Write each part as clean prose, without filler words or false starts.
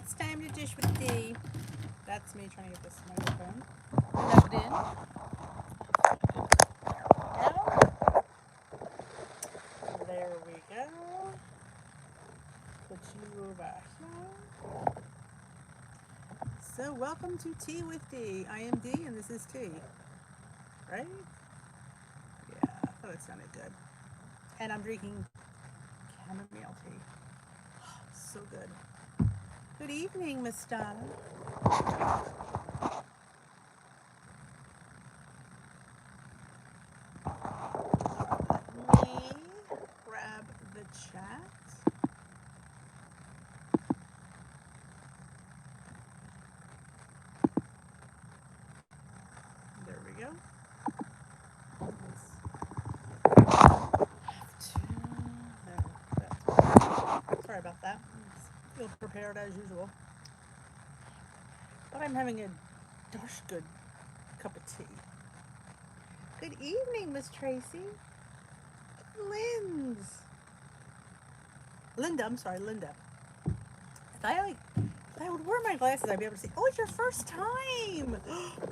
It's time to dish with D. That's me trying to get this microphone plugged in. There we go. Put you over here. So welcome to Tea with D. I am D and this is Tea. Right? Yeah, I thought it sounded good. And I'm drinking chamomile tea. So good. Good evening, Miss Donna. Let me grab the chat. There we go. Sorry about that. Feel prepared as usual. But I'm having a darsh good cup of tea. Good evening, Miss Tracy. Linda, I'm sorry, Linda. If I would wear my glasses, I'd be able to see. Oh, it's your first time.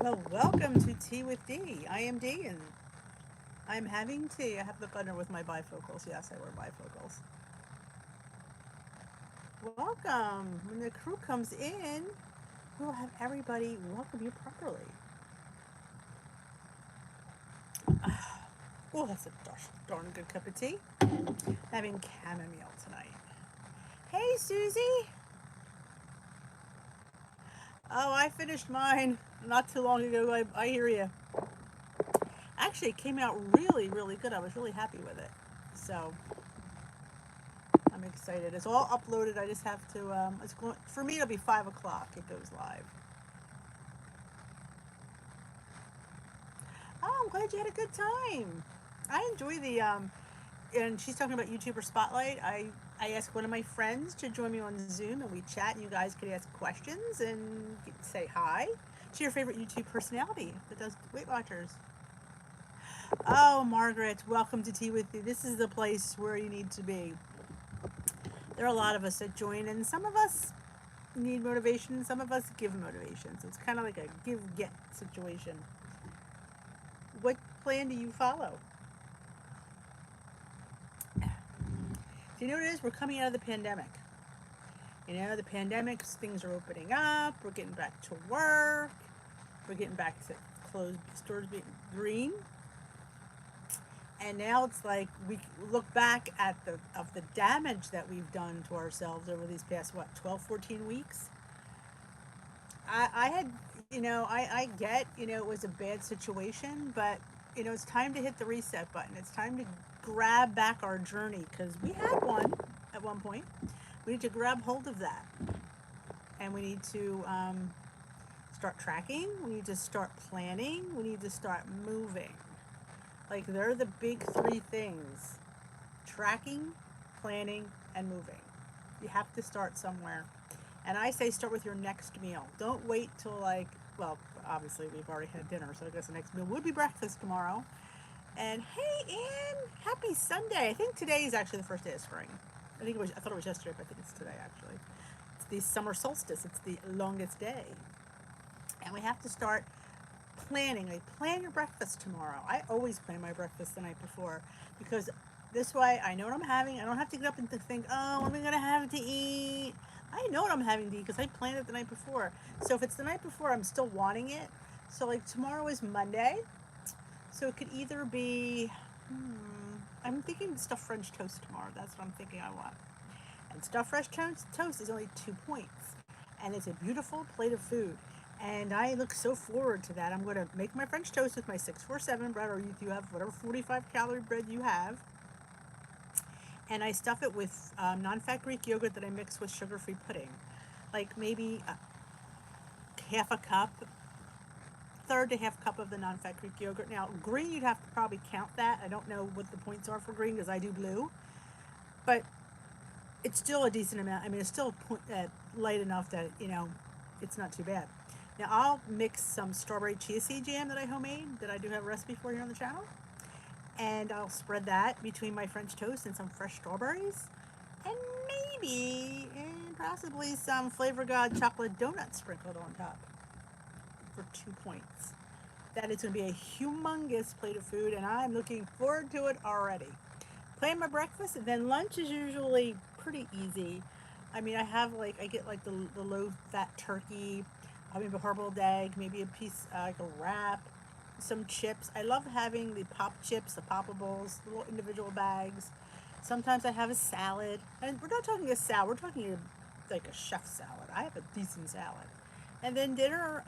Well, welcome to Tea with D. I am D, and I'm having tea. I have the button with my bifocals. Yes, I wear bifocals. Welcome. When the crew comes in, we'll have everybody welcome you properly. Oh, that's a darn good cup of tea. Having chamomile tonight. Hey, Susie. Oh, I finished mine not too long ago. I hear you. Actually, it came out really, really good. I was really happy with it. So, I'm excited. It's all uploaded. I just have to, it's going, for me, it'll be 5 o'clock. It goes live. Oh, I'm glad you had a good time. I enjoy the, and she's talking about YouTuber Spotlight. I asked one of my friends to join me on Zoom and we chat and you guys could ask questions and say hi to your favorite YouTube personality that does Weight Watchers. Oh, Margaret, welcome to Tea with You. This is the place where you need to be. There are a lot of us that join and some of us need motivation, some of us give motivation. So it's kind of like a give-get situation. What plan do you follow? Do you know what it is? We're coming out of the pandemic. You know, the pandemic, things are opening up. We're getting back to work. We're getting back to closed stores being green. And now it's like we look back at the damage that we've done to ourselves over these past, 12, 14 weeks. I had, I get, it was a bad situation, but, it's time to hit the reset button. It's time to grab back our journey because we had one at one point. We need to grab hold of that. And we need to start tracking. We need to start planning. We need to start moving. Like, they're the big 3 things: tracking, planning, and moving. You have to start somewhere. And I say start with your next meal. Don't wait till obviously we've already had dinner, so I guess the next meal would be breakfast tomorrow. And hey, Ann, happy Sunday. I think today is actually the first day of spring. I thought it was yesterday, but I think it's today actually. It's the summer solstice. It's the longest day. And we have to start planning. Plan your breakfast tomorrow. I always plan my breakfast the night before because this way I know what I'm having. I don't have to get up and think, oh, what am I going to have to eat? I know what I'm having to eat because I planned it the night before. So if it's the night before, I'm still wanting it. So like tomorrow is Monday. So it could either be, I'm thinking stuffed French toast tomorrow. That's what I'm thinking I want. And stuffed French toast is only 2 points. And it's a beautiful plate of food. And I look so forward to that. I'm going to make my French toast with my 647 bread, or if you have whatever 45 calorie bread you have. And I stuff it with non-fat Greek yogurt that I mix with sugar-free pudding. Like maybe half a cup, third to half cup of the non-fat Greek yogurt. Now, green, you'd have to probably count that. I don't know what the points are for green because I do blue. But it's still a decent amount. I mean, it's still light enough that, it's not too bad. Now, I'll mix some strawberry chia seed jam that I homemade, that I do have a recipe for here on the channel. And I'll spread that between my French toast and some fresh strawberries. and maybe and possibly some Flavor God chocolate donuts sprinkled on top for 2 points. That is going to be a humongous plate of food, and I'm looking forward to it already. Plan my breakfast, and then lunch is usually pretty easy. I mean, I get like the low fat turkey, maybe a hard-boiled egg, maybe a piece, like a wrap, some chips. I love having the pop chips, the poppables, the little individual bags. Sometimes I have a salad, and we're not talking a salad, we're talking like a chef salad. I have a decent salad. And then dinner,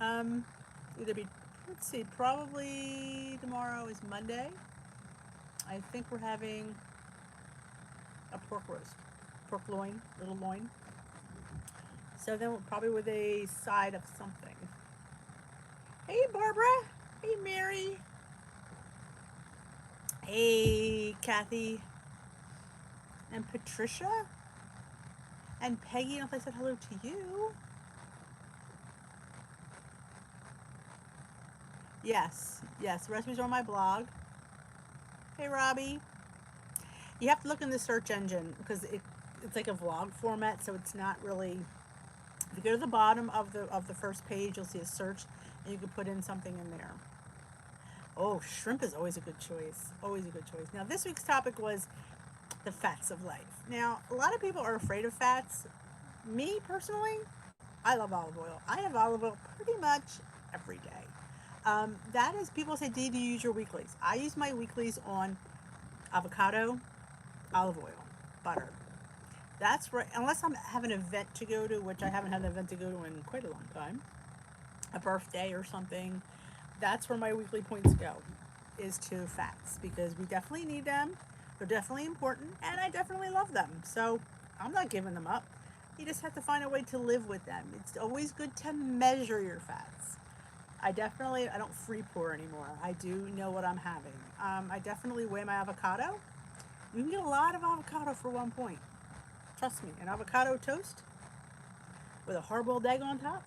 either be, let's see, probably tomorrow is Monday. I think we're having a pork roast, pork loin, little loin. So then probably with a side of something. Hey, Barbara. Hey, Mary. Hey, Kathy. And Patricia. And Peggy. I don't know if I said hello to you. Yes. The recipes are on my blog. Hey, Robbie. You have to look in the search engine because it's like a vlog format, so it's not really. If you go to the bottom of the first page, you'll see a search, and you can put in something in there. Oh, shrimp is always a good choice. Always a good choice. Now, this week's topic was the fats of life. Now, a lot of people are afraid of fats. Me, personally, I love olive oil. I have olive oil pretty much every day. That is, people say, do you use your weeklies? I use my weeklies on avocado, olive oil, butter. That's right. Unless I have an event to go to, which I haven't had an event to go to in quite a long time, a birthday or something, that's where my weekly points go, is to fats, because we definitely need them. They're definitely important, and I definitely love them. So I'm not giving them up. You just have to find a way to live with them. It's always good to measure your fats. I don't free pour anymore. I do know what I'm having. I definitely weigh my avocado. You can get a lot of avocado for 1 point. Trust me, an avocado toast with a hard-boiled egg on top.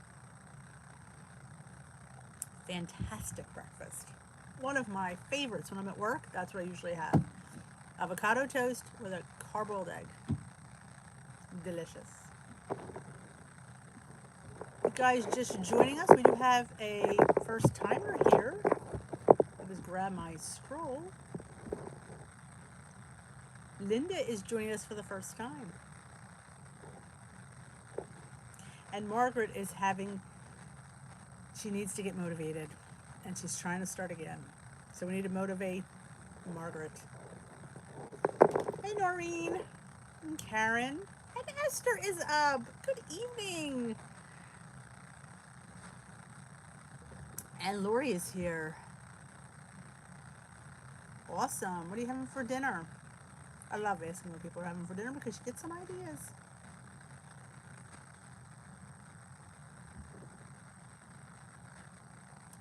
Fantastic breakfast. One of my favorites when I'm at work. That's what I usually have. Avocado toast with a hard-boiled egg. Delicious. You guys just joining us, we do have a first timer here. I'll just grab my scroll. Linda is joining us for the first time. And Margaret is she needs to get motivated, and she's trying to start again. So we need to motivate Margaret. Hey, Noreen and Karen. And Esther is up. Good evening. And Lori is here. Awesome. What are you having for dinner? I love asking what people are having for dinner because you get some ideas.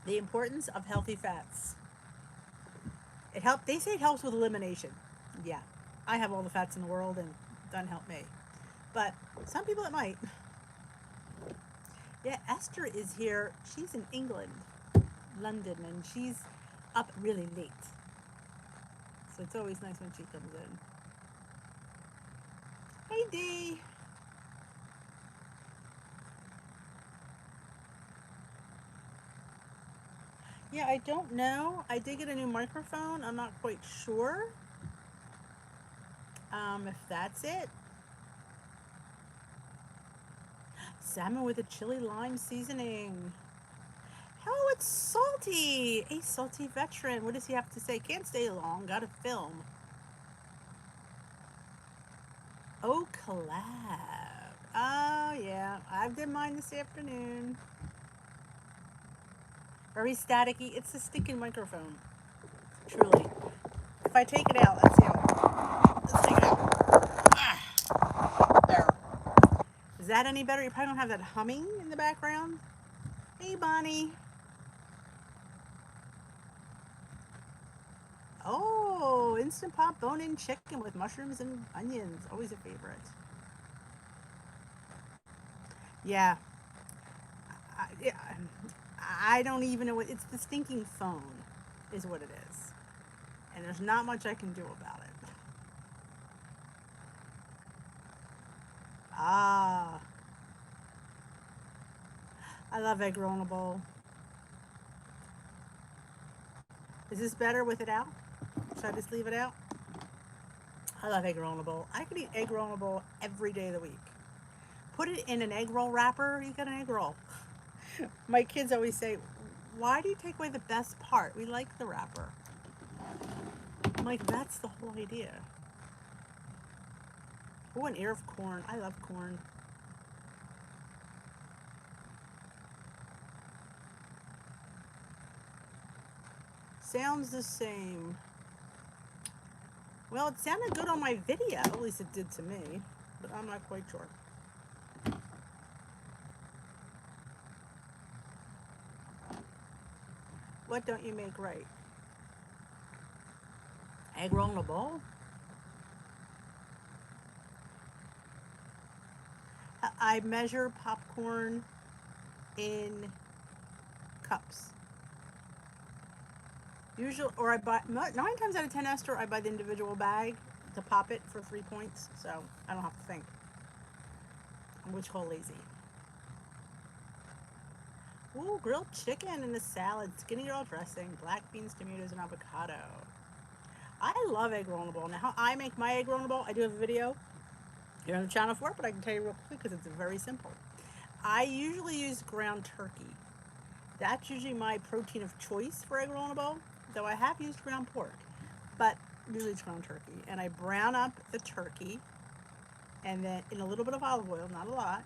The importance of healthy fats. They say it helps with elimination. Yeah, I have all the fats in the world and it doesn't help me. But some people it might. Yeah, Esther is here. She's in England, London, and she's up really late. So it's always nice when she comes in. Hey, Dee. Yeah, I don't know. I did get a new microphone. I'm not quite sure if that's it. Salmon with a chili lime seasoning. Oh, it's Salty. A salty veteran. What does he have to say? Can't stay long. Gotta film. Oh, collab. Oh, yeah. I did mine this afternoon. Very staticky. It's a stinking microphone. Truly. If I take it out, let's see let's take it out. There. Is that any better? You probably don't have that humming in the background. Hey, Bonnie. Oh, Instant Pot bone-in chicken with mushrooms and onions. Always a favorite. Yeah. I don't even know what it's the stinking phone is what it is. And there's not much I can do about it. Ah, I love egg roll in a bowl. Is this better with it out? Should I just leave it out? I love egg roll in a bowl. I could eat egg roll in a bowl every day of the week. Put it in an egg roll wrapper, you got an egg roll. My kids always say, why do you take away the best part? We like the wrapper. I'm like, that's the whole idea. Oh, an ear of corn. I love corn. Sounds the same. Well, it sounded good on my video. At least it did to me. But I'm not quite sure. What don't you make right? Egg roll in a bowl? I measure popcorn in cups. Usually, or I buy 9 times out of 10, Esther, I buy the individual bag to pop it for 3 points, so I don't have to think. I'm what you call lazy. Ooh, grilled chicken in a salad, skinny girl dressing, black beans, tomatoes, and avocado. I love egg roll in a bowl. Now, how I make my egg roll in a bowl, I do have a video here on the channel for it, but I can tell you real quick because it's very simple. I usually use ground turkey. That's usually my protein of choice for egg roll in a bowl, though I have used ground pork, but usually it's ground turkey. And I brown up the turkey, and then in a little bit of olive oil, not a lot,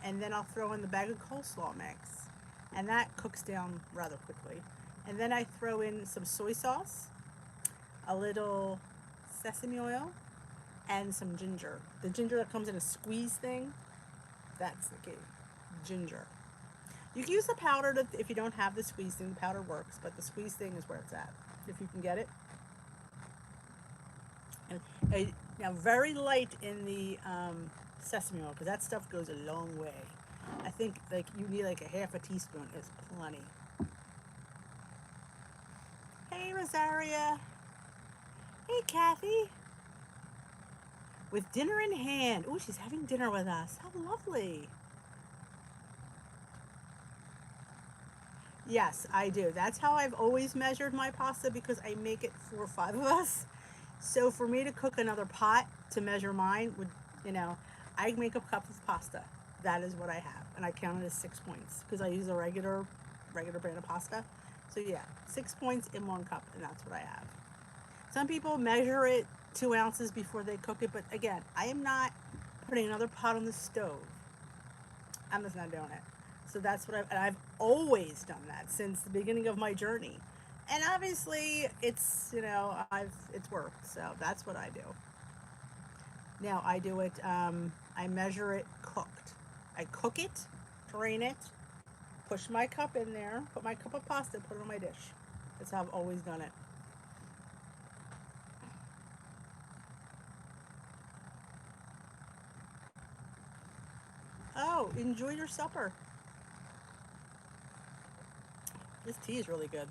and then I'll throw in the bag of coleslaw mix, and that cooks down rather quickly. And then I throw in some soy sauce, a little sesame oil, and some ginger. The ginger that comes in a squeeze thing, that's the key. Ginger. You can use the powder if you don't have the squeeze thing. The powder works, but the squeeze thing is where it's at, if you can get it. And now, very light in the sesame oil, because that stuff goes a long way. I think like you need like a half a teaspoon is plenty. Hey, Rosaria. Hey, Kathy. With dinner in hand. Oh, she's having dinner with us. How lovely. Yes, I do. That's how I've always measured my pasta because I make it for 5 of us. So for me to cook another pot to measure mine would, I make a cup of pasta. That is what I have. And I count it as 6 points because I use a regular brand of pasta. So yeah, 6 points in 1 cup, and that's what I have. Some people measure it 2 ounces before they cook it, but again, I am not putting another pot on the stove. I'm just not doing it. So that's what I've always done that since the beginning of my journey. And obviously it's, it's worked. So that's what I do. Now I do it, I measure it cooked. I cook it, drain it, push my cup in there, put my cup of pasta, put it on my dish. That's how I've always done it. Oh, enjoy your supper. This tea is really good.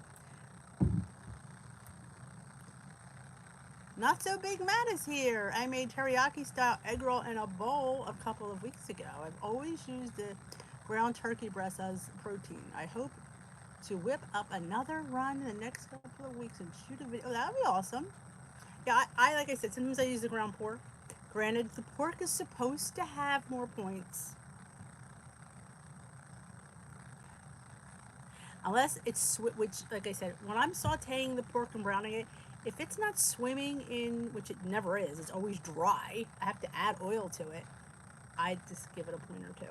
Not So Big Matt is here. I made teriyaki style egg roll in a bowl a couple of weeks ago. I've always used the ground turkey breast as protein. I hope to whip up another run in the next couple of weeks and shoot a video. Oh, that would be awesome. Yeah, I like I said, sometimes I use the ground pork. Granted, the pork is supposed to have more points. Unless it's, which, like I said, when I'm sauteing the pork and browning it, if it's not swimming in, which it never is, it's always dry, I have to add oil to it, I just give it a point or 2.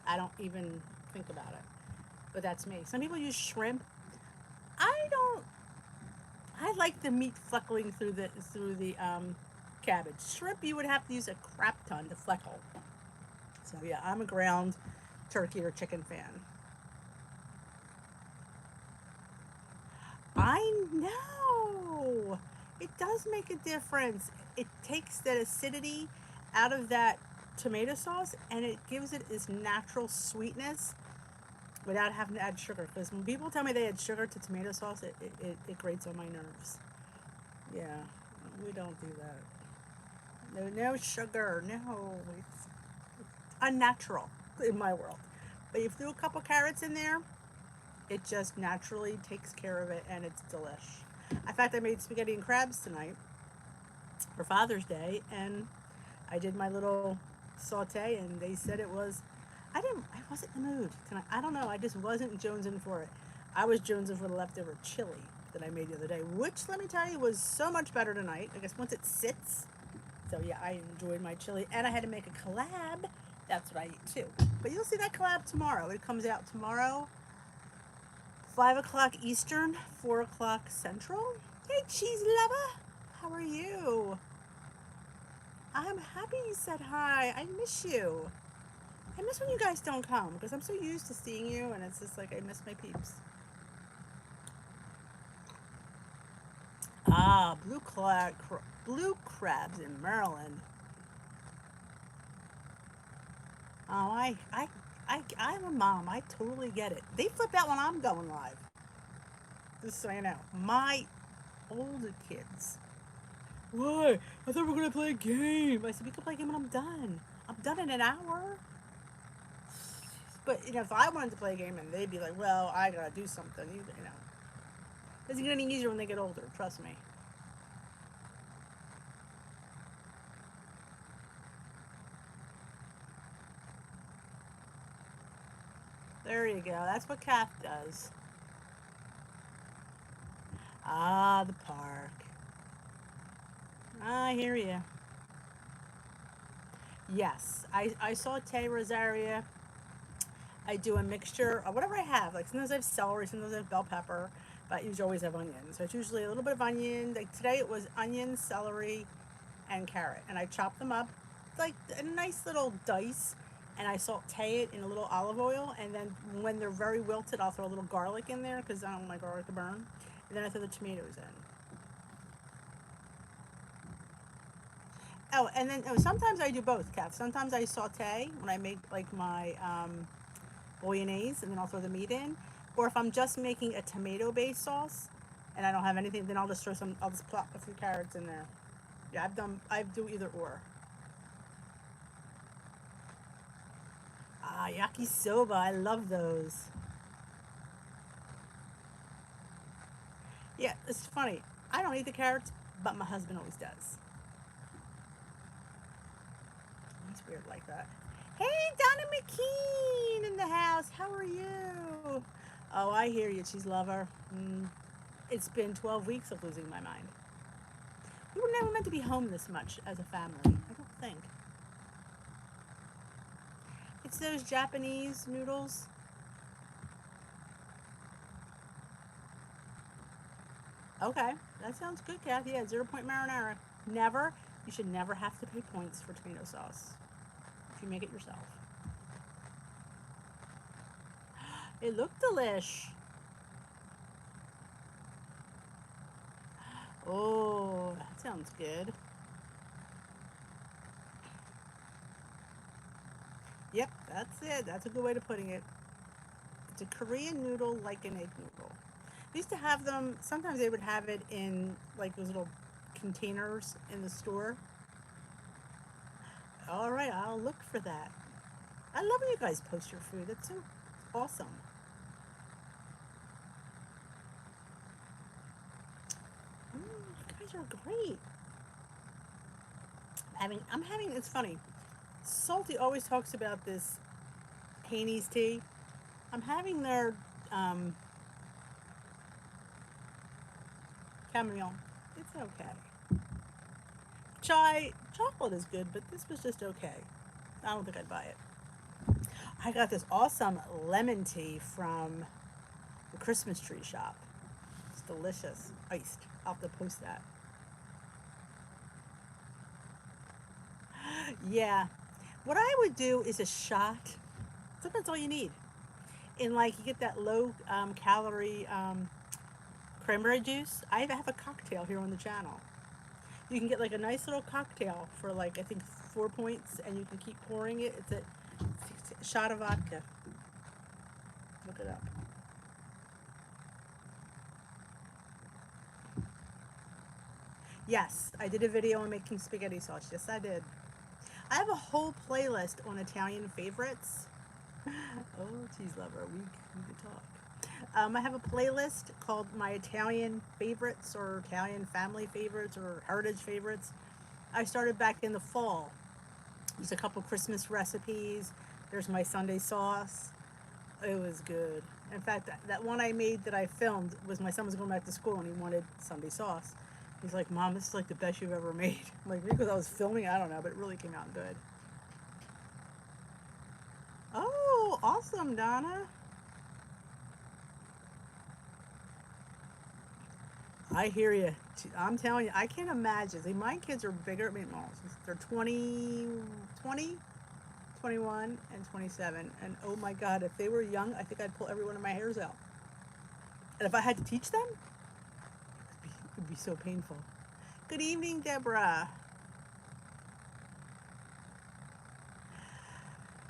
I don't even think about it. But that's me. Some people use shrimp. I like the meat fleckling through the cabbage. Shrimp, you would have to use a crap ton to fleckle. So yeah, I'm a ground turkey or chicken fan. I know. It does make a difference. It takes that acidity out of that tomato sauce and it gives it its natural sweetness without having to add sugar. Because when people tell me they add sugar to tomato sauce, it grates on my nerves. Yeah, we don't do that. No sugar. No, it's unnatural in my world. But you threw a couple carrots in there, it just naturally takes care of it, and it's delish. In fact, I made spaghetti and crabs tonight for Father's Day, and I did my little saute, and they said it was. I wasn't in the mood tonight. I don't know. I just wasn't jonesing for it. I was jonesing for the leftover chili that I made the other day, which let me tell you was so much better tonight. I guess once it sits. So yeah, I enjoyed my chili, and I had to make a collab. That's what I eat too. But you'll see that collab tomorrow. It comes out tomorrow, 5 o'clock Eastern, 4 o'clock Central. Hey, cheese lover, how are you? I'm happy you said hi. I miss you. I miss when you guys don't come because I'm so used to seeing you, and it's just like I miss my peeps. Ah, blue crabs in Maryland. Oh, I'm a mom. I totally get it. They flip out when I'm going live. Just so you know, my older kids. Why? I thought we were gonna play a game. I said we can play a game when I'm done. I'm done in an hour. But you know, if I wanted to play a game and they'd be like, "Well, I gotta do something," you know, it's gonna get easier when they get older. Trust me. There you go. That's what Kath does. Ah, the park. I hear you. Yes, I saute Rosaria. I do a mixture of whatever I have. Like sometimes I have celery, sometimes I have bell pepper, but I usually always have onion. So it's usually a little bit of onion. Like today it was onion, celery, and carrot. And I chop them up like a nice little dice, and I saute it in a little olive oil. And then when they're very wilted, I'll throw a little garlic in there because I don't want my garlic to burn. And then I throw the tomatoes in. Oh, and then sometimes I do both, Kath. Sometimes I saute when I make like my bolognese, and then I'll throw the meat in. Or if I'm just making a tomato-based sauce and I don't have anything, then I'll just throw some. I'll just plop a few carrots in there. Yeah, I do either or. Ah, yakisoba. I love those. Yeah, it's funny. I don't eat the carrots, but my husband always does. He's weird like that. Hey, Donna McKean in the house. How are you? Oh, I hear you, cheese lover. It's been 12 weeks of losing my mind. We were never meant to be home this much as a family. I don't think. It's those Japanese noodles. Okay, that sounds good, Kathy. Yeah, 0 point marinara. Never. You should never have to pay points for tomato sauce if you make it yourself. It looked delish. Oh, that sounds good. Yep, that's it. That's a good way of putting it. It's a Korean noodle like an egg noodle. They used to have them, sometimes they would have it in like those little containers in the store. All right, I'll look for that. I love when you guys post your food. That's so awesome. You guys are great. It's funny. Salty always talks about this Haney's tea. I'm having their um, chamomile. It's okay. Chocolate is good, but this was just okay. I don't think I'd buy it. I got this awesome lemon tea from the Christmas tree shop. It's delicious. Iced. I'll have to post that. Yeah. What I would do is a shot. Sometimes all you need. In like you get that low calorie cranberry juice. I have a cocktail here on the channel. You can get like a nice little cocktail for like I think 4 points, and you can keep pouring it. It's a shot of vodka. Look it up. Yes, I did a video on making spaghetti sauce. Yes, I did. I have a whole playlist on Italian favorites. Oh, cheese lover, we could talk. I have a playlist called My Italian Favorites or Italian Family Favorites or Heritage Favorites. I started back in the fall. There's a couple Christmas recipes. There's my Sunday sauce. It was good. In fact, that one I made that I filmed was my son was going back to school and he wanted Sunday sauce. He's like, Mom, this is like the best you've ever made. I'm like, because I was filming, I don't know, but it really came out good. Oh, awesome, Donna. I hear you. I'm telling you, I can't imagine. See, my kids are bigger. I mean, well, they're 21, and 27. And oh my God, if they were young, I think I'd pull every one of my hairs out. And if I had to teach them, it would be so painful. Good evening, Deborah.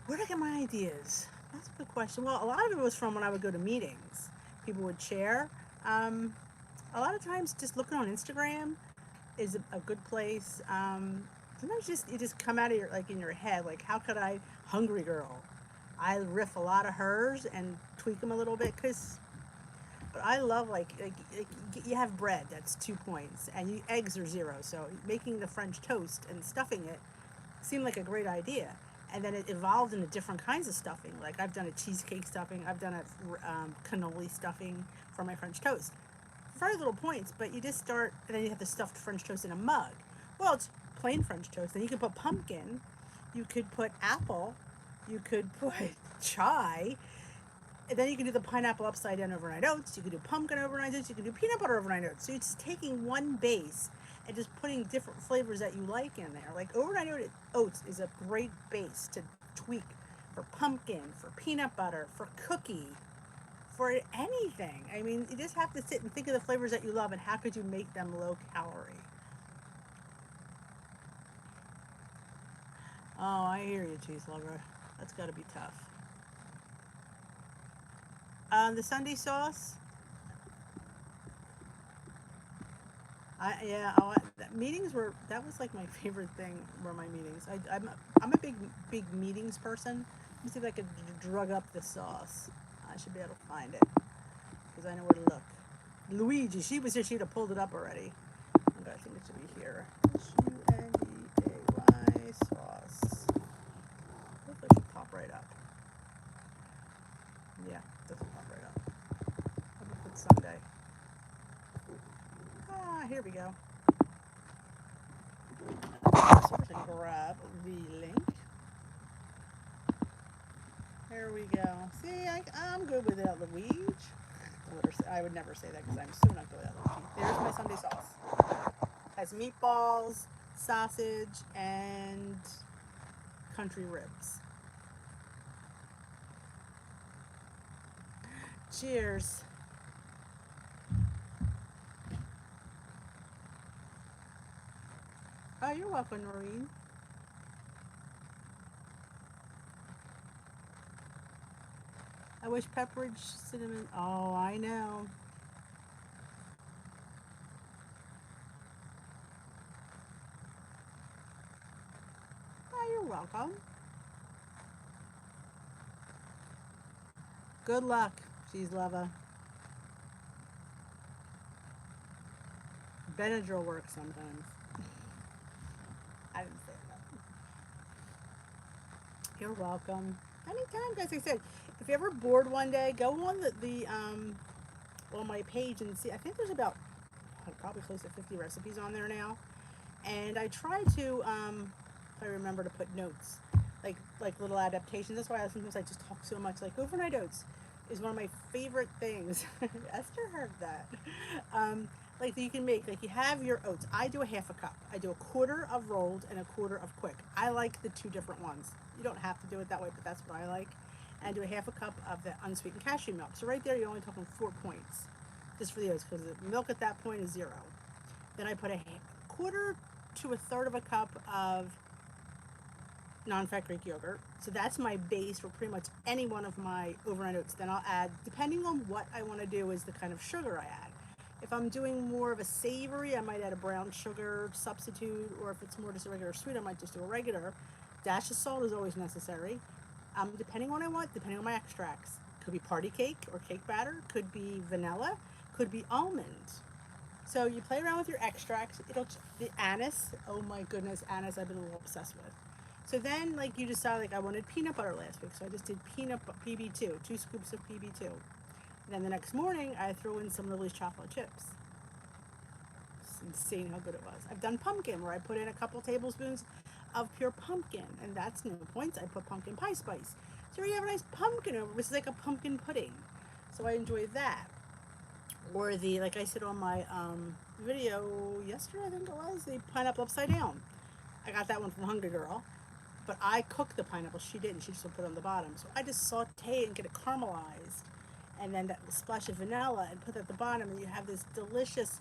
Where did I get my ideas? That's a good question. Well, a lot of it was from when I would go to meetings. People would share. A lot of times, just looking on Instagram is a good place. Sometimes just you just come out of your like in your head, like how could I, hungry girl. I riff a lot of hers and tweak them a little bit because. But I love like you have bread that's 2 points and eggs are 0. So making the French toast and stuffing it seemed like a great idea. And then it evolved into different kinds of stuffing. Like I've done a cheesecake stuffing, I've done a cannoli stuffing for my French toast. Very little points, but you just start, and then you have the stuffed French toast in a mug. Well, it's plain French toast. Then you could put pumpkin, you could put apple, you could put chai, and then you can do the pineapple upside down overnight oats. You can do pumpkin overnight oats. You can do peanut butter overnight oats. So it's taking one base and just putting different flavors that you like in there. Like overnight oats is a great base to tweak for pumpkin, for peanut butter, for cookie, for anything. I mean, you just have to sit and think of the flavors that you love and how could you make them low calorie. Oh, I hear you, cheese lover. That's got to be tough. The Sunday sauce. Yeah. Oh, meetings were that was like my favorite thing. Were my meetings. I'm a big meetings person. Let me see if I could drug up the sauce. I should be able to find it because I know where to look. Luigi, she was here. She'd have pulled it up already. Okay, I think it should be here. Sunday sauce. Hopefully it should pop right up. Yeah, it doesn't pop right up. I'm gonna put Sunday. Ah, here we go. So we're gonna grab the link. There we go. See, I'm good without Luigi. I would never say that because I'm so not good without Luigi. There's my Sunday sauce. Has meatballs, sausage, and country ribs. Cheers. Oh, you're welcome, Noreen. I wish Pepperidge cinnamon. Oh, I know. Oh, you're welcome. Good luck, cheese lover. Benadryl works sometimes. I didn't say that. You're welcome. Anytime, as I said, if you're ever bored one day, go on on my page and see. I think there's about probably close to 50 recipes on there now, and I try to if I remember to put notes, like little adaptations. That's why sometimes I just talk so much. Like overnight oats is one of my favorite things. Esther heard that. Like you can make, like you have your oats. I do a half a cup. I do a quarter of rolled and a quarter of quick. I like the two different ones. You don't have to do it that way, but that's what I like. And do a half a cup of the unsweetened cashew milk. So right there, you're only talking 4 points just for the oats because the milk at that point is 0. Then I put a quarter to a third of a cup of non-fat Greek yogurt. So that's my base for pretty much any one of my overnight oats. Then I'll add, depending on what I want to do, is the kind of sugar I add. If I'm doing more of a savory, I might add a brown sugar substitute, or if it's more just a regular sweet, I might just do a regular. Dash of salt is always necessary. Depending on what I want, depending on my extracts. Could be party cake or cake batter. Could be vanilla. Could be almond. So you play around with your extracts. The anise. Oh my goodness, anise! I've been a little obsessed with. So then, like you decide, like I wanted peanut butter last week, so I just did PB2, 2 scoops of PB2. And then the next morning, I throw in some Lily's chocolate chips. It's insane how good it was. I've done pumpkin, where I put in a couple tablespoons of pure pumpkin, and that's no points. I put pumpkin pie spice, so you have a nice pumpkin over, which is like a pumpkin pudding. So I enjoy that. Or the, like I said on my video yesterday, I think it was, the pineapple upside down. I got that one from Hungry Girl, but I cooked the pineapple. She didn't. She just put it on the bottom. So I just saute it and get it caramelized, and then that splash of vanilla and put it at the bottom, and you have this delicious.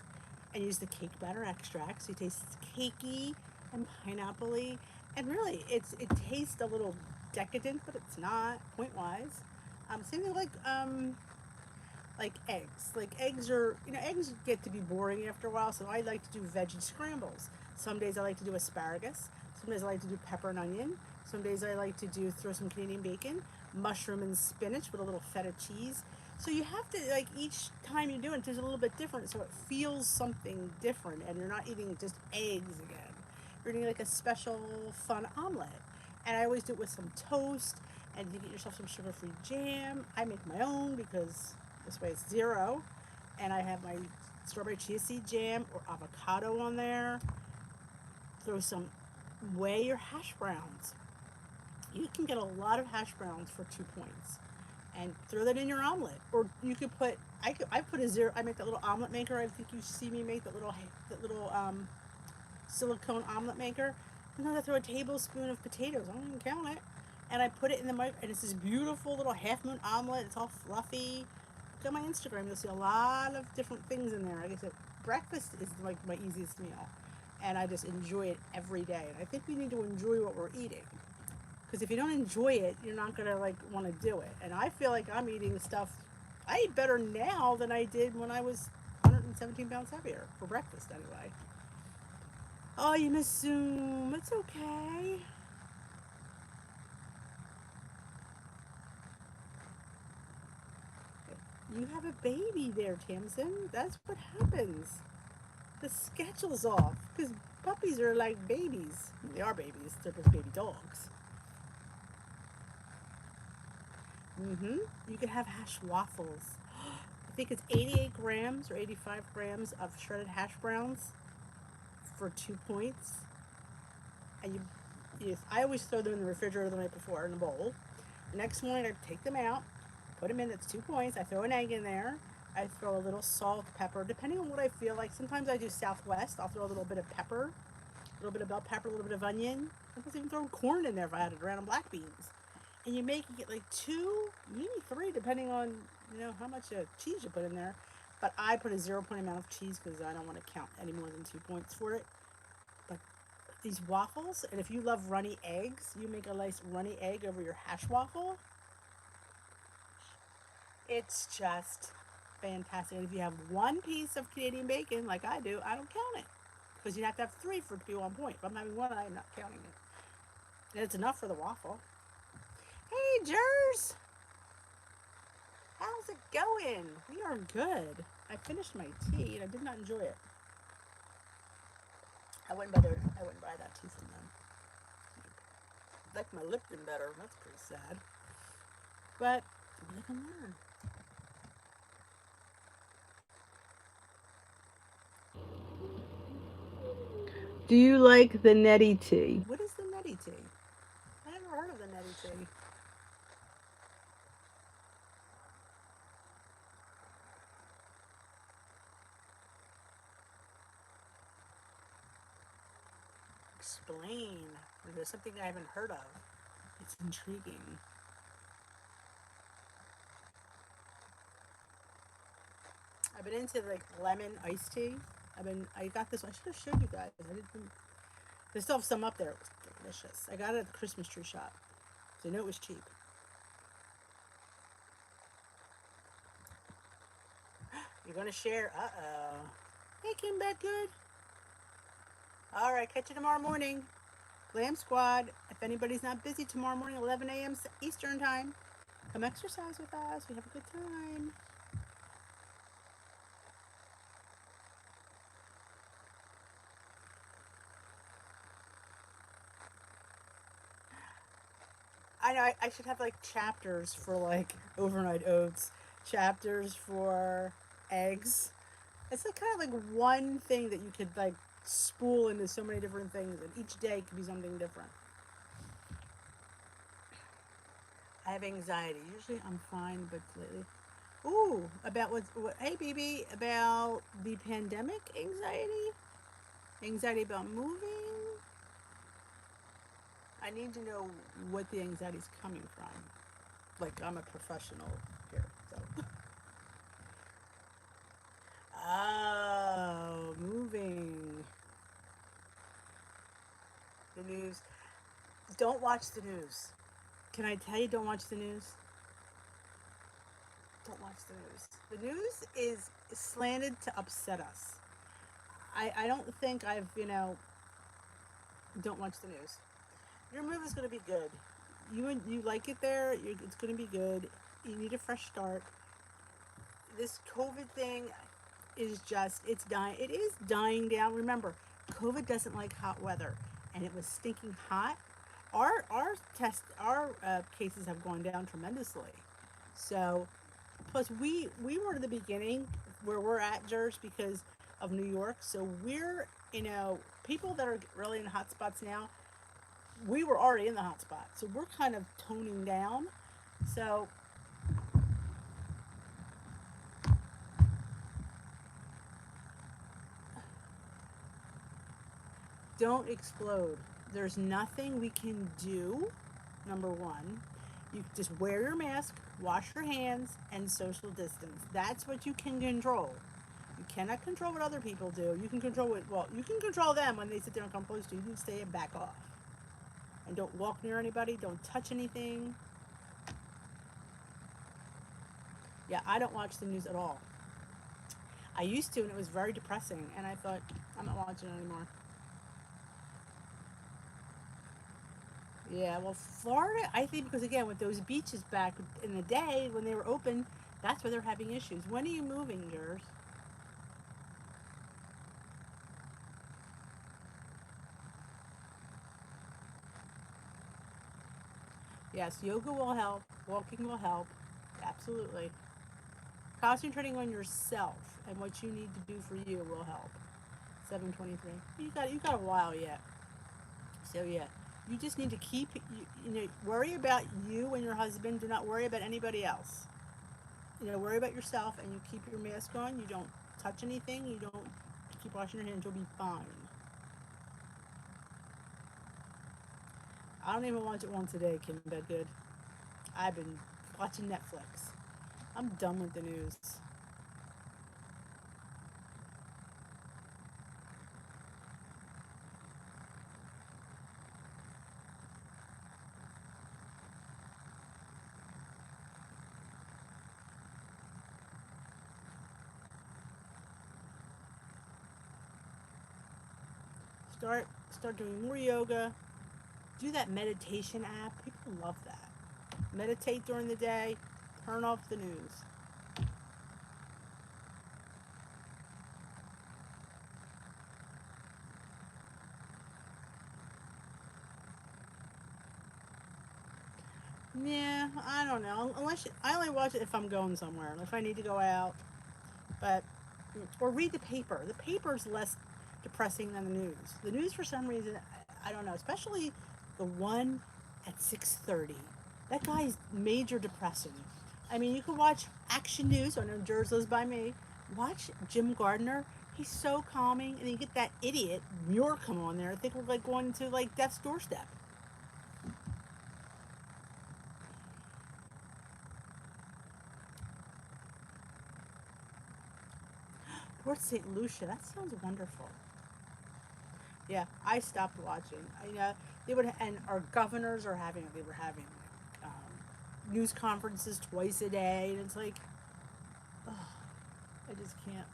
And use the cake batter extract, so it tastes cakey and pineapple-y, and really, it tastes a little decadent, but it's not point wise. Same thing like eggs. Like eggs are, eggs get to be boring after a while, so I like to do veggie scrambles. Some days I like to do asparagus. Some days I like to do pepper and onion. Some days I like to throw some Canadian bacon, mushroom and spinach with a little feta cheese. So you have to, like, each time you do it, it's a little bit different, so it feels something different, and you're not eating just eggs again. You're eating like a special fun omelet. And I always do it with some toast, and you get yourself some sugar-free jam. I make my own because this way it's zero. And I have my strawberry chia seed jam or avocado on there. Throw weigh your hash browns. You can get a lot of hash browns for 2 points. And throw that in your omelet. Or you could put, I put a zero, I make that little omelet maker. I think you see me make that little silicone omelet maker. And then I throw a tablespoon of potatoes. I don't even count it. And I put it in the microwave, and it's this beautiful little half-moon omelet. It's all fluffy. Look at my Instagram. You'll see a lot of different things in there. Like I said, breakfast is like my easiest meal. And I just enjoy it every day. And I think we need to enjoy what we're eating. Because if you don't enjoy it, you're not going to want to do it. And I feel like I'm eating stuff, I eat better now than I did when I was 117 pounds heavier, for breakfast anyway. Oh, you miss Zoom. It's okay. You have a baby there, Tamsin. That's what happens. The schedule's off. Because puppies are like babies. They are babies. They're just baby dogs. You can have hash waffles. I think it's 88 grams or 85 grams of shredded hash browns for 2 points. And I always throw them in the refrigerator the night before in a bowl. The next morning I take them out, put them in. That's 2 points. I throw an egg in there. I throw a little salt, pepper, depending on what I feel like. Sometimes I do Southwest. I'll throw a little bit of pepper, a little bit of bell pepper, a little bit of onion. Sometimes even throw corn in there if I had it, random black beans. And you get like 2, maybe 3, depending on how much cheese you put in there. But I put a 0-point amount of cheese because I don't want to count any more than 2 points for it. But these waffles, and if you love runny eggs, you make a nice runny egg over your hash waffle. It's just fantastic. And if you have 1 piece of Canadian bacon, like I do, I don't count it because you have to have 3 for it to be 1 point. If I'm having 1, I'm not counting it. And it's enough for the waffle. Hey, Jers! How's it going? We are good. I finished my tea and I did not enjoy it. I wouldn't buy that tea from them. I like my Lipton better. That's pretty sad. But live and learn. Do you like the nutty tea? What is the nutty tea? I never heard of the nutty tea. Explain. There's something I haven't heard of. It's intriguing. I've been into like lemon iced tea. I got this. I should have showed you guys. I didn't. They still have some up there. It was delicious. I got it at the Christmas tree shop. So I know it was cheap. You're gonna share. Uh-oh. Hey, came back good. All right, catch you tomorrow morning. Glam Squad, if anybody's not busy tomorrow morning, 11 a.m. Eastern Time, come exercise with us. We have a good time. I know I should have like chapters for like overnight oats, chapters for eggs. It's like kind of like one thing that you could like spool into so many different things, and each day could be something different. I have anxiety. Usually I'm fine, but lately. Ooh, about what? Hey, BB, about the pandemic anxiety? Anxiety about moving? I need to know what the anxiety is coming from. Like, I'm a professional here, so. Oh, moving. The news. Don't watch the news. Can I tell you, don't watch the news? Don't watch the news. The news is slanted to upset us. I don't think don't watch the news. Your move is going to be good. You like it there. It's going to be good. You need a fresh start. This COVID thing is just it's dying. It is dying down. Remember, COVID doesn't like hot weather, and it was stinking hot. Our cases have gone down tremendously. So plus we were at the beginning where we're at, Jers, because of New York. So we're people that are really in hot spots now. We were already in the hot spot, so we're kind of toning down. So don't explode. There's nothing we can do. Number one, you just wear your mask, wash your hands, and social distance. That's what you can control. You cannot control what other people do. You can control you can control them when they sit there and come close to you. You can stay and back off. And don't walk near anybody. Don't touch anything. Yeah, I don't watch the news at all. I used to, and it was very depressing. And I thought, I'm not watching it anymore. Yeah, well, Florida, I think because again, with those beaches back in the day when they were open, that's where they're having issues. When are you moving, yours? Yes, yoga will help. Walking will help. Absolutely. Concentrating on yourself and what you need to do for you will help. 7:23. You got a while yet. So yeah, you just need to keep worry about you and your husband. Do not worry about anybody else. Worry about yourself, and you keep your mask on. You don't touch anything. You don't keep washing your hands. You'll be fine. I don't even watch it once a day, Kim Bedgood. I've been watching Netflix. I'm done with the news. Start doing more yoga. Do that meditation app. People love that. Meditate during the day. Turn off the news. Yeah, I don't know. I only watch it if I'm going somewhere, if I need to go out. But or read the paper. The paper's less depressing than the news. The news, for some reason, I don't know. Especially the one at 6:30. That guy's major depressing. I mean, you can watch Action News. I know Jers lives by me. Watch Jim Gardner. He's so calming, and you get that idiot Muir come on there. I think we're like going to like death's doorstep. Port St. Lucia. That sounds wonderful. Yeah, I stopped watching. They would, and our governors are having. They were having news conferences twice a day, and it's like, oh, I just can't.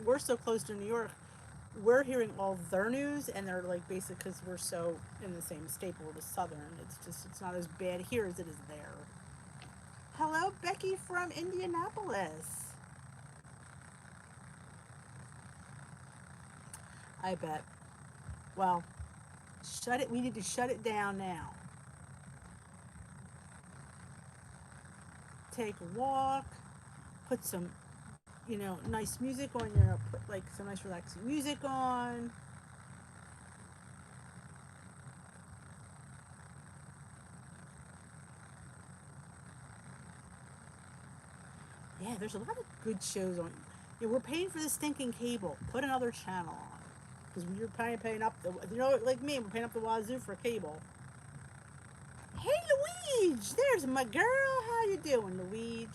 We're so close to New York. we're hearing all their news, and they're like basically because we're so in the same staple with Southern. It's not as bad here as it is there. Hello, Becky from Indianapolis. I bet. Well, shut it. We need to shut it down now. Take a walk. Put some, nice music on. Put like some nice relaxing music on. Yeah, there's a lot of good shows on. We're paying for the stinking cable. Put another channel on. Because you're paying up the, like me, we're paying up the wazoo for cable. Hey, Luigi! There's my girl. How you doing, Luigi?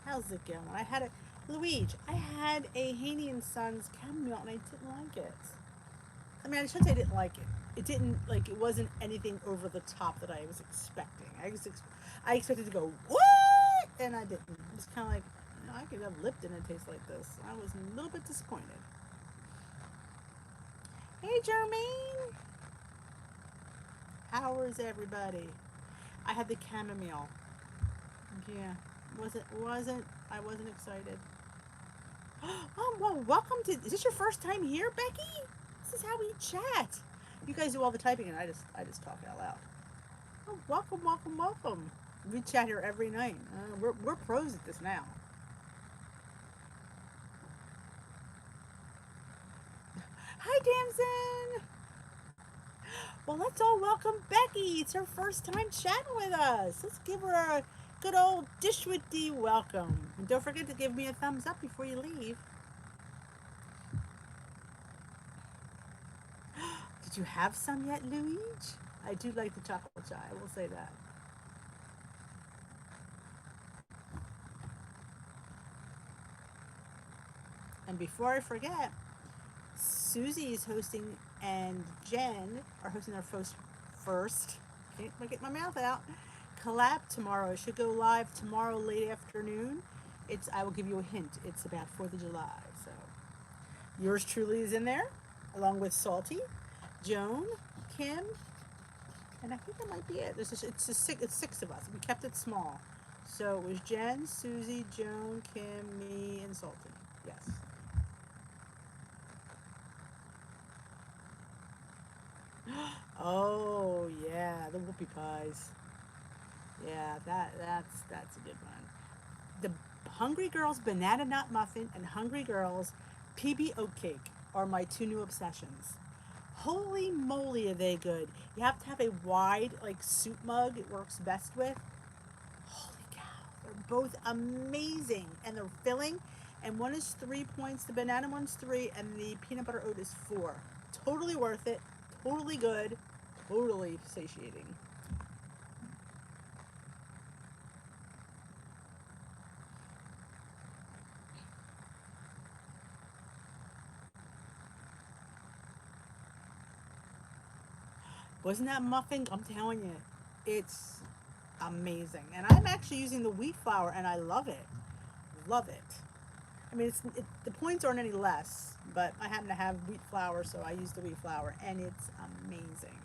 How's it going? Luigi, I had a Haney and Sons chamomile and I didn't like it. I mean, I shouldn't say I didn't like it. It wasn't anything over the top that I was expecting. I expected to go, what? And I didn't. It was kind of like, I could have Lipton and taste like this. I was a little bit disappointed. Hey, Jermaine. How is everybody? I had the chamomile. Yeah. I wasn't excited. Well, welcome to, is this your first time here, Becky? This is how we chat. You guys do all the typing and I just talk out loud. Oh, welcome. We chat here every night. We're pros at this now. Hi, Damson. Well, let's all welcome Becky. It's her first time chatting with us. Let's give her a good old dish with D welcome. And don't forget to give me a thumbs up before you leave. Did you have some yet, Luigi? I do like the chocolate chai, I will say that. And before I forget, Susie is hosting and Jen are hosting their first can't get my mouth out, collab tomorrow. It should go live tomorrow late afternoon. I will give you a hint. It's about 4th of July. So yours truly is in there, along with Salty, Joan, Kim, and I think that might be it. It's six of us. We kept it small. So it was Jen, Susie, Joan, Kim, me, and Salty. Yes. Oh yeah, the whoopie pies. Yeah, that's a good one. The Hungry Girls Banana Nut Muffin and Hungry Girls PB Oatcake are my two new obsessions. Holy moly, are they good! You have to have a wide soup mug. It works best with. Holy cow, they're both amazing and they're filling. And one is 3 points. The banana one's 3, and the peanut butter oat is 4. Totally worth it. Totally good. Totally satiating. Wasn't that muffin? I'm telling you, it's amazing. And I'm actually using the wheat flour, and I love it. Love it. I mean, the points aren't any less, but I happen to have wheat flour, so I use the wheat flour, and it's amazing.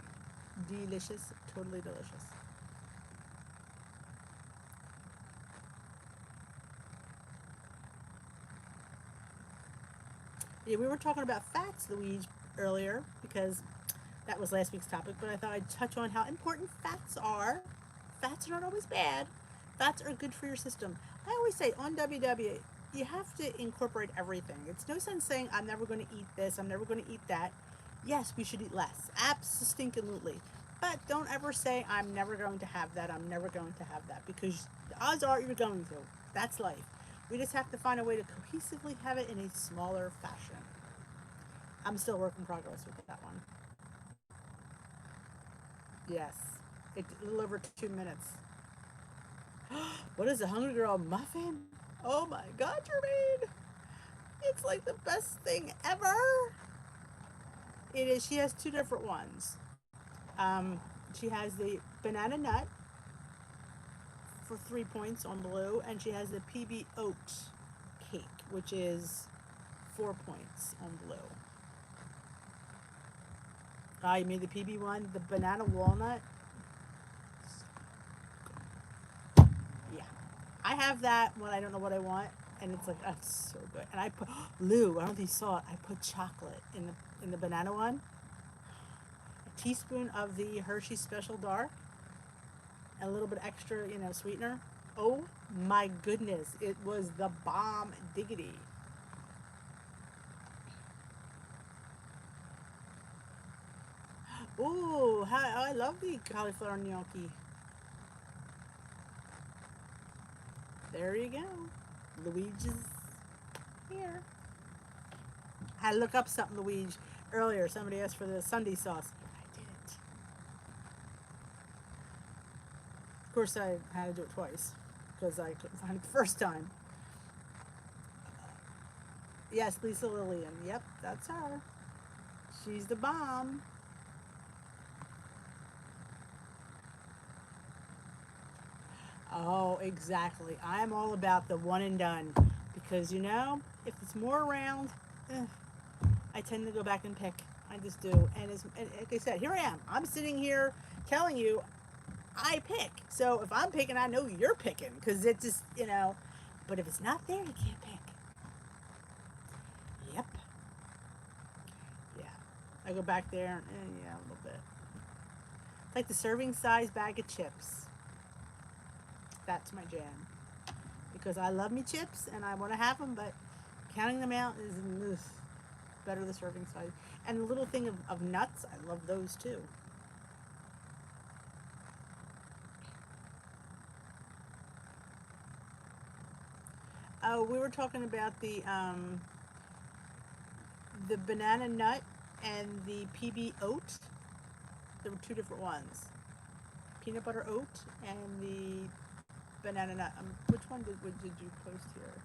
Delicious. Totally delicious. Yeah, we were talking about fats, Luigi, earlier, because that was last week's topic, but I thought I'd touch on how important fats are. Fats are not always bad. Fats are good for your system. I always say on WW, you have to incorporate everything. It's no sense saying, I'm never going to eat this, I'm never going to eat that. Yes, we should eat less. Absolutely. But don't ever say, I'm never going to have that, I'm never going to have that, because the odds are you're going to. That's life. We just have to find a way to cohesively have it in a smaller fashion. I'm still a work in progress with that one. Yes. It's a little over 2 minutes. What is a Hungry Girl muffin? Oh my God, Jermaine! It's like the best thing ever. It is. She has two different ones. She has the banana nut for 3 points on blue, and she has the PB oat cake, which is 4 points on blue. You made the PB one, the banana walnut. Yeah, I have that when I don't know what I want, and it's like, oh, it's so good. And I put Lou. I don't know if you saw it. I put chocolate in the banana one. A teaspoon of the Hershey Special Dark, and a little bit extra, sweetener. Oh my goodness, it was the bomb diggity. Ooh, I love the cauliflower gnocchi. There you go. Luigi's here. I had to look up something, Luigi, earlier. Somebody asked for the Sunday sauce. I did it. Of course, I had to do it twice because I couldn't find it the first time. Yes, Lisa Lillian. Yep, that's her. She's the bomb. Oh, exactly. I'm all about the one and done because, if it's more around, I tend to go back and pick. I just do. And like I said, here I am. I'm sitting here telling you I pick. So if I'm picking, I know you're picking because it just, but if it's not there, you can't pick. Yep. Yeah. I go back there and yeah, a little bit. It's like the serving size bag of chips. That's my jam. Because I love me chips and I want to have them, but counting them out is better the serving size. And the little thing of nuts, I love those too. Oh, we were talking about the banana nut and the PB oat. There were two different ones. Peanut butter oat and the banana nut. Which one did you post here?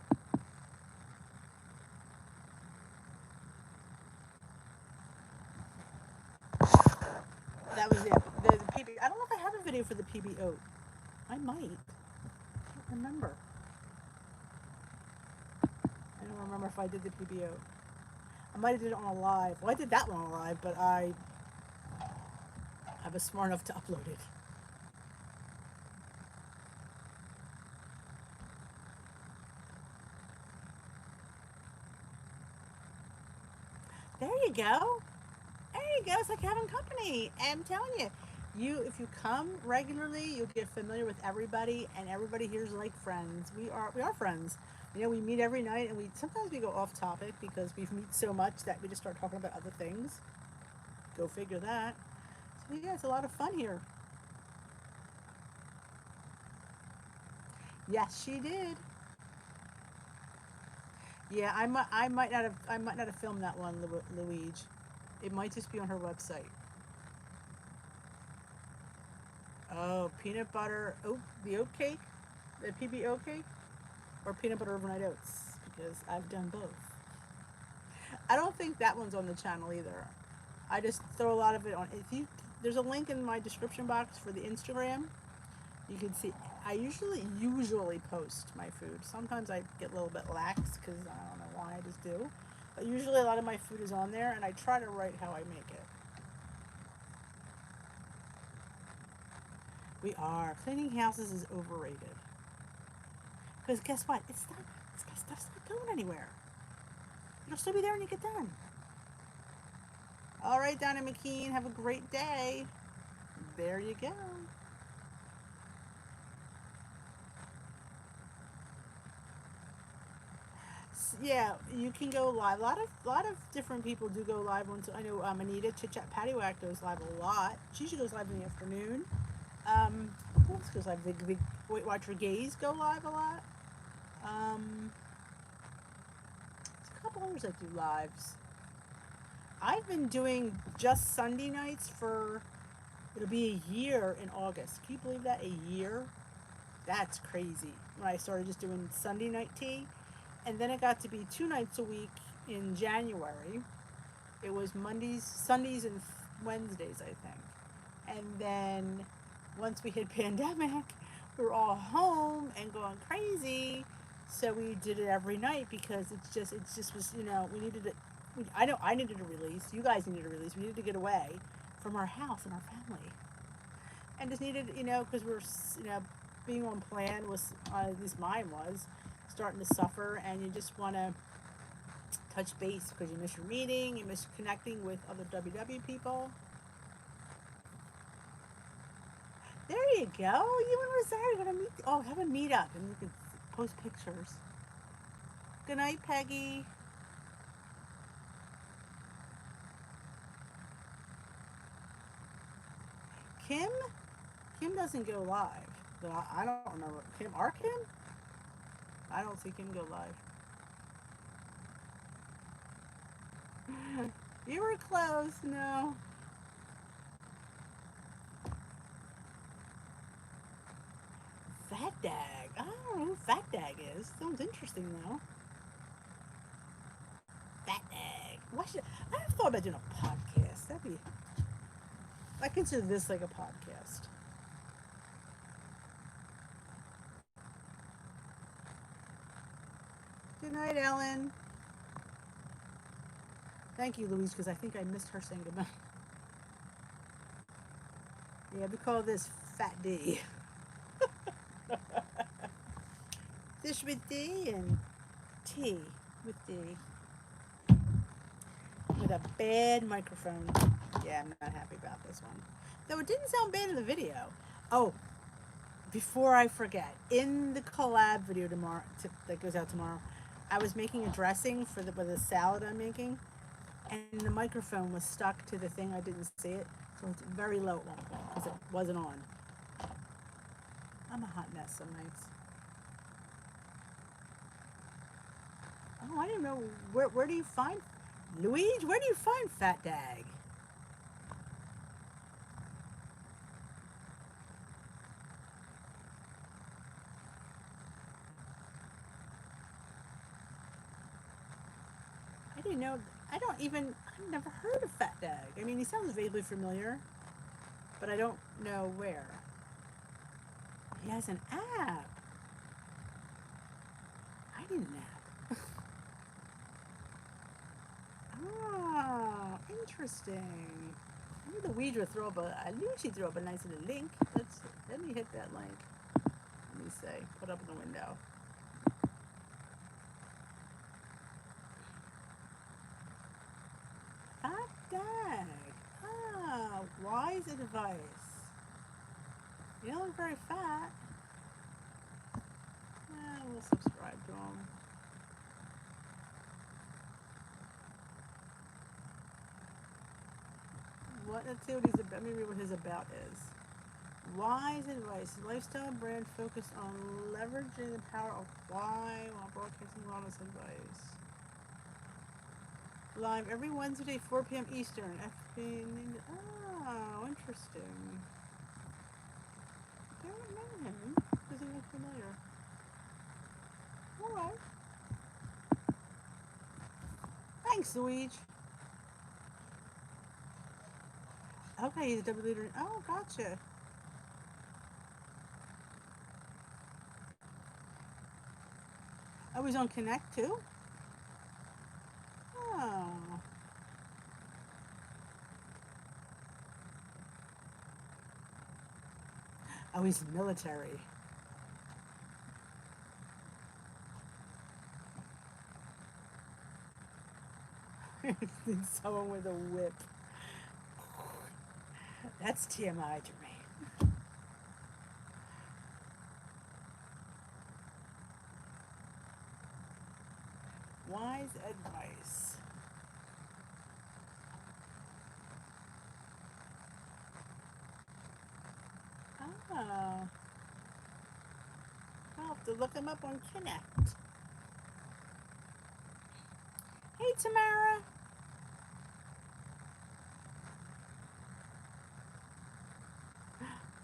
That was it. The PB. I don't know if I have a video for the PB oat. I might. I don't remember. I don't remember if I did the PB oat. I might have did it on a live. Well, I did that one on a live, but I was smart enough to upload it. There you go. There you go. It's like having company. And I'm telling you, if you come regularly, you'll get familiar with everybody, and everybody here's like friends. We are friends. We meet every night, and sometimes we go off topic because we meet so much that we just start talking about other things. Go figure that. So yeah, it's a lot of fun here. Yes, she did. Yeah, I might not have filmed that one, Luigi. It might just be on her website. Oh, peanut butter oat, the oat cake, the PB oat cake, or peanut butter overnight oats, because I've done both. I don't think that one's on the channel either. I just throw a lot of it on. There's a link in my description box for the Instagram. You can see. I usually post my food. Sometimes I get a little bit lax because I don't know why, I just do. But usually a lot of my food is on there, and I try to write how I make it. We are. Cleaning houses is overrated. Because guess what? Stuff's not going anywhere. It'll still be there when you get done. All right, Donna McKean, have a great day. There you go. Yeah, you can go live. A lot of different people do go live. I know Anita Chit Chat Paddywhack goes live a lot. She usually goes live in the afternoon. Who else goes live? Big Weight Watcher Gaze go live a lot. There's a couple others that do lives. I've been doing just Sunday nights it'll be a year in August. Can you believe that? A year? That's crazy. When I started just doing Sunday night tea. And then it got to be 2 nights a week in January. It was Mondays, Sundays, and Wednesdays, I think. And then once we hit pandemic, we were all home and going crazy. So we did it every night because it just was, we needed it. I know I needed a release. You guys needed a release. We needed to get away from our house and our family, and just needed, because we're, being on plan was, at least mine was, starting to suffer, and you just want to touch base because you miss your meeting, you miss connecting with other WW people. There you go. You and Rosario are gonna meet. Oh, have a meetup and you can post pictures. Good night, Peggy. Kim? Kim doesn't go live. But I don't remember. Kim? Our Kim? I don't see Kim go live. You were close. No. Fat Dag. I don't know who Fat Dag is. Sounds interesting though. Fat Dag. I've thought about doing a podcast. I consider this like a podcast. Good night, Ellen. Thank you, Louise, because I think I missed her saying goodnight. Yeah, we call this Fat D. Fish with D and tea with D. With a bad microphone. Yeah, I'm not happy about this one. Though it didn't sound bad in the video. Oh, before I forget, in the collab video tomorrow, that goes out tomorrow, I was making a dressing for the salad I'm making, and the microphone was stuck to the thing. I didn't see it, so it's very low at one point because it wasn't on. I'm a hot mess some nights. Oh, I didn't know. Where do you find Louise? Where do you find Fat Dag? I didn't know. I've never heard of Fat Dag. I mean, he sounds vaguely familiar, but I don't know where. He has an app. I didn't know. Oh, interesting. I knew the weed would throw up I knew she'd throw up a nice little link. Let me hit that link. Let me say, put up in the window. Fat Dag. Ah, wise advice. You don't look very fat. We'll subscribe to him. Let's see what he's about. Maybe what his about is. Wise advice. Lifestyle brand focused on leveraging the power of why while broadcasting wellness advice. Live every Wednesday, 4 p.m. Eastern. Oh, interesting. I don't know him. Doesn't look familiar. Alright. Thanks, Luigi. Okay, he's a double leader. Oh, gotcha. Oh, he's on Connect too? Oh. Oh, he's military. Someone with a whip. That's TMI to me. Wise advice. Oh. I'll have to look him up on Connect. Hey, Tamara.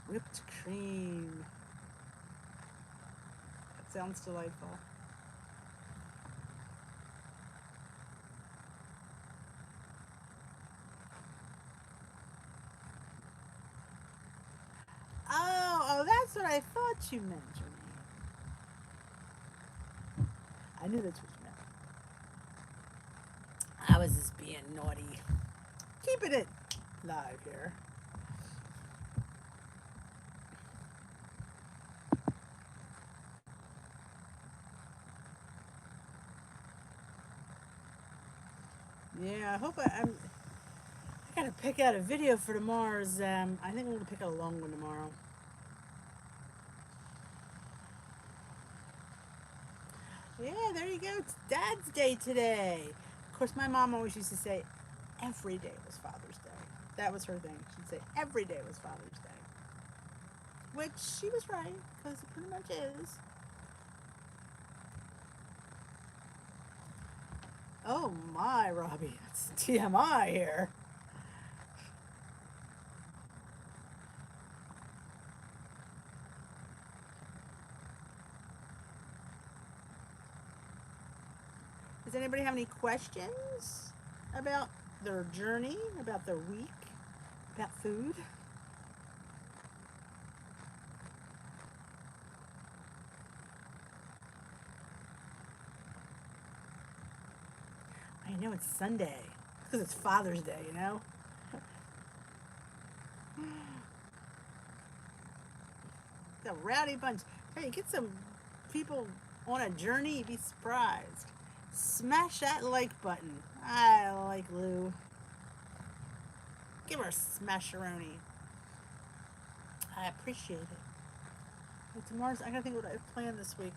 Whipped cream. That sounds delightful. Oh, that's what I thought you meant, Janine. I knew that's what you meant. I was just being naughty. Keeping it live here. Yeah, I hope I gotta pick out a video for tomorrow's. I think I'm gonna pick out a long one tomorrow. Yeah, there you go. It's Dad's Day today. Of course, my mom always used to say every day was Father's Day. That was her thing. She'd say every day was Father's Day. Which she was right, because it pretty much is. Oh my, Robbie. That's TMI here. Does anybody have any questions about their journey, about their week, about food? I know it's Sunday because it's Father's Day, you know? It's a rowdy bunch. Hey, get some people on a journey, you'd be surprised. Smash that like button. I like Lou. Give her a smasheroni. I appreciate it. Well, tomorrow's, I gotta think what I've planned this week.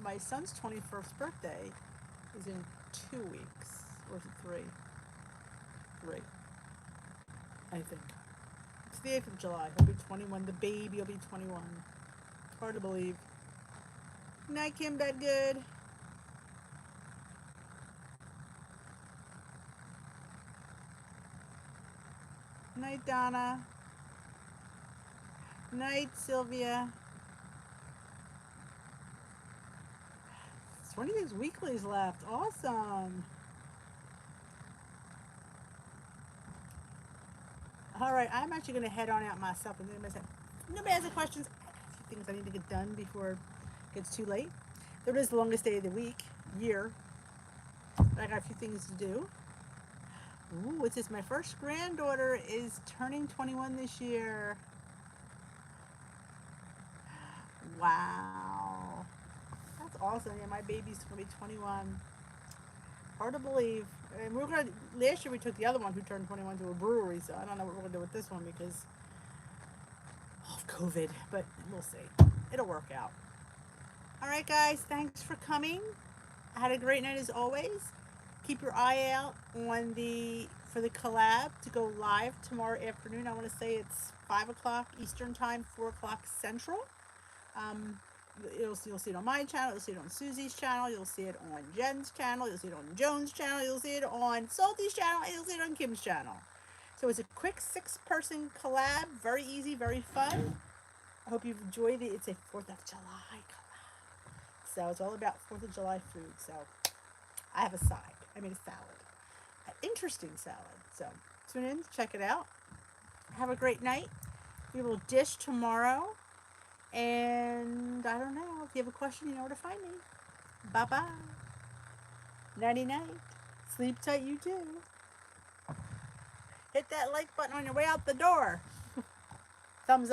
My son's 21st birthday is in 2 weeks. Or is it 3? 3. I think. It's the 8th of July. He'll be 21. The baby will be 21. Hard to believe. Night, Kim, bed good. Night, Donna. Night, Sylvia. 26 weeklies left. Awesome. All right, I'm actually going to head on out myself. And nobody has any questions. I got a few things I need to get done before it gets too late. It is the longest day of the week, year. I got a few things to do. Ooh, what's this? My first granddaughter is turning 21 this year. Wow. That's awesome. Yeah, my baby's going to be 21. Hard to believe. And last year we took the other one who turned 21 to a brewery, so I don't know what we're going to do with this one because of COVID, but we'll see. It'll work out. All right, guys, thanks for coming. I had a great night as always. Keep your eye out for the collab to go live tomorrow afternoon. I want to say it's 5 o'clock Eastern time, 4 o'clock Central. You'll see it on my channel, you'll see it on Susie's channel, you'll see it on Jen's channel, you'll see it on Joan's channel, you'll see it on Salty's channel, and you'll see it on Kim's channel. So it's a quick 6-person collab, very easy, very fun. I hope you've enjoyed it. It's a 4th of July collab. So it's all about 4th of July food. So I have a side. I made a salad. An interesting salad. So tune in, check it out. Have a great night. We will dish tomorrow. And I don't know. If you have a question, you know where to find me. Bye-bye. Nighty-night. Sleep tight, you too. Hit that like button on your way out the door. Thumbs up.